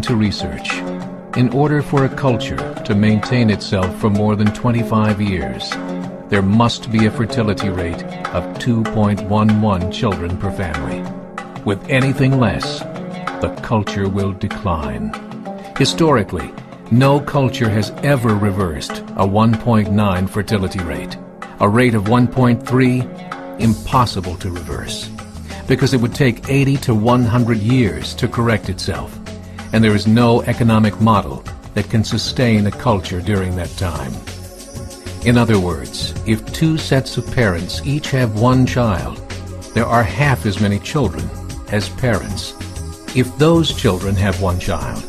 According to research, in order for a culture to maintain itself for more than 25 years, there must be a fertility rate of 2.11 children per family. With anything less, the culture will decline. Historically, no culture has ever reversed a 1.9 fertility rate. A rate of 1.3, impossible to reverse, because it would take 80 to 100 years to correct itself, and there is no economic model that can sustain a culture during that time. In other words, if two sets of parents each have one child, there are half as many children as parents. If those children have one child,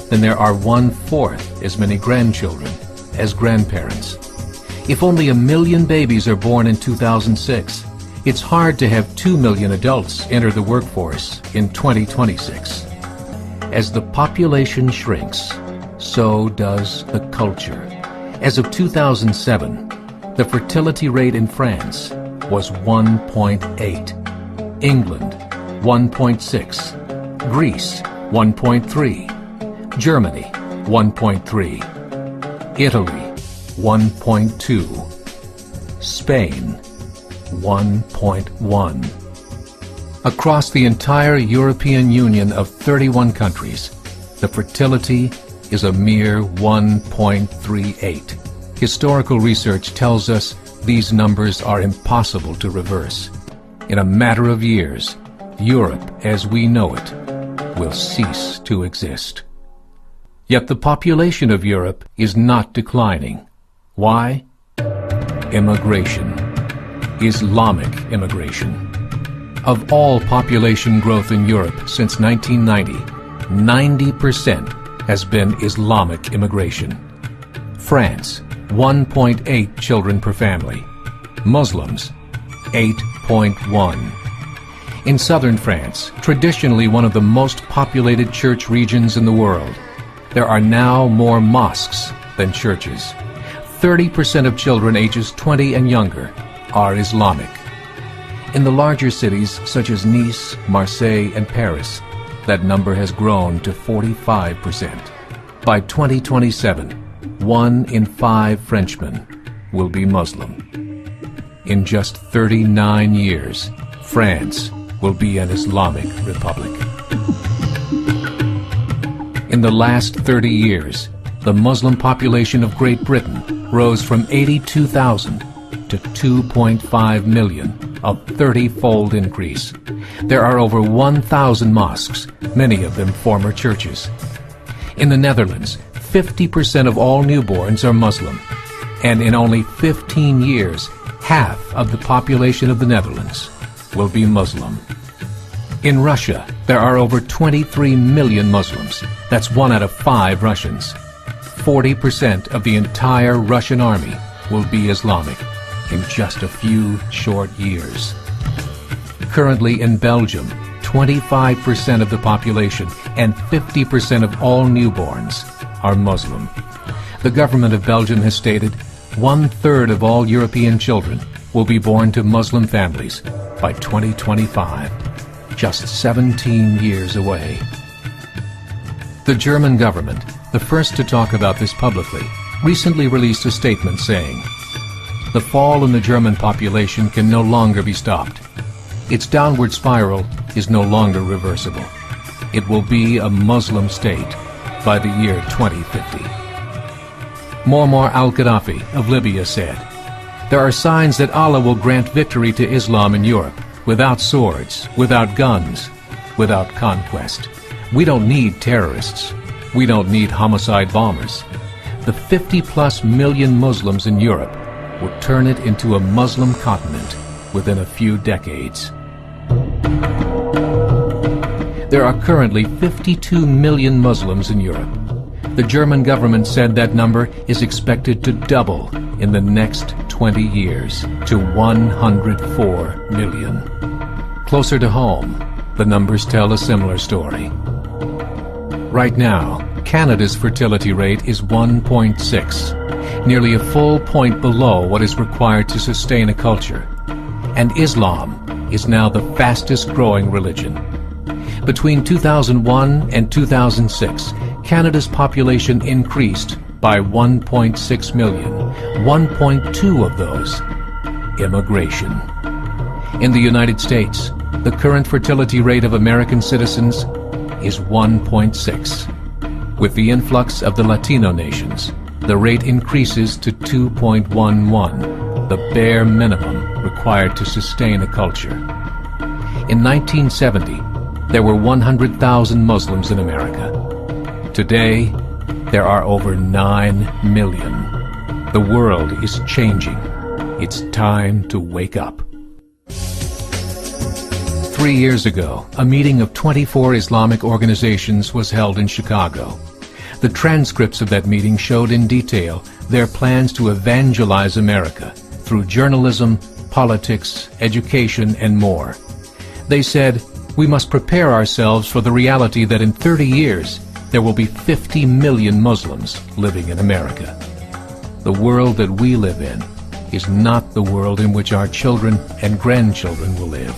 then there are 1/4 as many grandchildren as grandparents. If only 1 million babies are born in 2006, it's hard to have 2 million adults enter the workforce in 2026. As the population shrinks, so does the culture. As of 2007, the fertility rate in France was 1.8, England 1.6, Greece 1.3, Germany 1.3, Italy 1.2, Spain 1.1. Across the entire European Union of 31 countries, the fertility is a mere 1.38. Historical research tells us these numbers are impossible to reverse. In a matter of years, Europe as we know it will cease to exist. Yet the population of Europe is not declining. Why? Immigration. Islamic immigration. Of all population growth in Europe since 1990, 90% has been Islamic immigration. France, 1.8 children per family. Muslims, 8.1. In southern France, traditionally one of the most populated church regions in the world, there are now more mosques than churches. 30% of children ages 20 and younger are Islamic. In the larger cities such as Nice, Marseille, and Paris, that number has grown to 45%. By 2027, 1 in 5 Frenchmen will be Muslim. In just 39 years, France will be an Islamic republic. In the last 30 years, the Muslim population of Great Britain rose from 82,000 to 2.5 million, a 30-fold increase. There are over 1,000 mosques, many of them former churches. In the Netherlands, 50% of all newborns are Muslim, and in only 15 years, half of the population of the Netherlands will be Muslim. In Russia, there are over 23 million Muslims. That's 1 out of 5 Russians. 40% of the entire Russian army will be Islamic in just a few short years. Currently in Belgium, 25% of the population and 50% of all newborns are Muslim. The government of Belgium has stated 1/3 of all European children will be born to Muslim families by 2025, just 17 years away. The German government, the first to talk about this publicly, recently released a statement saying, "The fall in the German population can no longer be stopped. Its downward spiral is no longer reversible. It will be a Muslim state by the year 2050. Muammar al-Gaddafi of Libya said, "There are signs that Allah will grant victory to Islam in Europe, without swords, without guns, without conquest. We don't need terrorists. We don't need homicide bombers. The 50+ million Muslims in Europe will turn it into a Muslim continent within a few decades." There are currently 52 million Muslims in Europe. The German government said that number is expected to double in the next 20 years to 104 million. Closer to home, the numbers tell a similar story. Right now, Canada's fertility rate is 1.6, nearly a full point below what is required to sustain a culture. And Islam is now the fastest growing religion. Between 2001 and 2006, Canada's population increased by 1.6 million, 1.2 of those immigration. In the United States, the current fertility rate of American citizens is 1.6. With the influx of the Latino nations, the rate increases to 2.11, the bare minimum required to sustain a culture. In 1970, there were 100,000 Muslims in America. Today, there are over 9 million. The world is changing. It's time to wake up. 3 years ago, a meeting of 24 Islamic organizations was held in Chicago. The transcripts of that meeting showed in detail their plans to evangelize America through journalism, politics, education, and more. They said, we must prepare ourselves for the reality that in 30 years, there will be 50 million Muslims living in America. The world that we live in is not the world in which our children and grandchildren will live.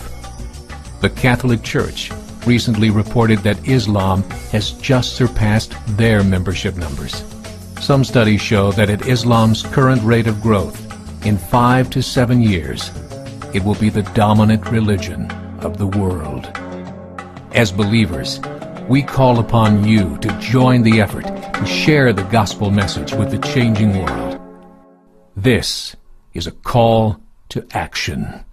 The Catholic Church recently reported that Islam has just surpassed their membership numbers. Some studies show that at Islam's current rate of growth, in 5 to 7 years, it will be the dominant religion of the world. As believers, we call upon you to join the effort to share the gospel message with the changing world. This is a call to action.